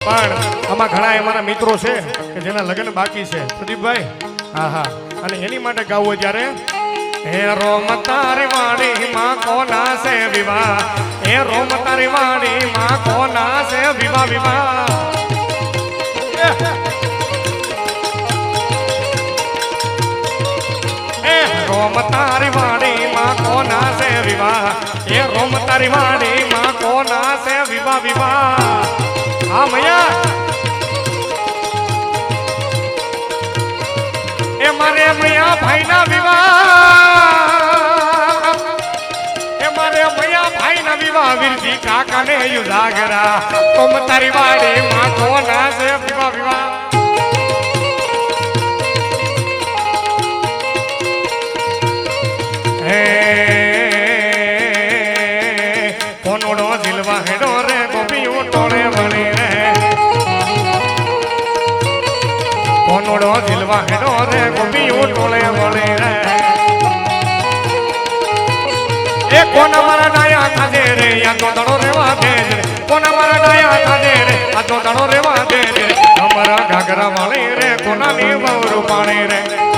પણ આમાં ઘણા અમારા મિત્રો છે કે જેના લગ્ન બાકી છે પ્રદીપભાઈ હા હા અને એની માટે ગાવું ત્યારે હે રોમ તારી વાડી માં કોના છે વિવાહ હે રોમ તારી વાડી માં કોના છે વિવાહ વિવાહ રોમ તારી વાડી માં કોના છે વિવાહ હે રોમ તારી વાડી માં કોના છે વિવાહ વિવાહ હા મૈયા એ મારે મૈયા ભાઈ ના વિવાહ એ મારે મૈયા ભાઈ ના વિવાહ વીરજી કાકા ને યુધાગરા કોમ તારી વાડી માં કોના છે વિવાહ વિવાહ હે કોનોડો દિલવા હેડો રે ગોપીઓ ટોળે વળી રે કોનોડો દિલવા હેડો રે ગોપીઓ ટોળે વળી રે એ કોના મારા ડાયા થાજે રે આ તો દડો રેવા દે રે કોના મારા ડાયા થાજે રે આ તો દડો રેવા દે રે અમારા ઘાઘરા વાળી રે કોના ની બહુ પાણી રે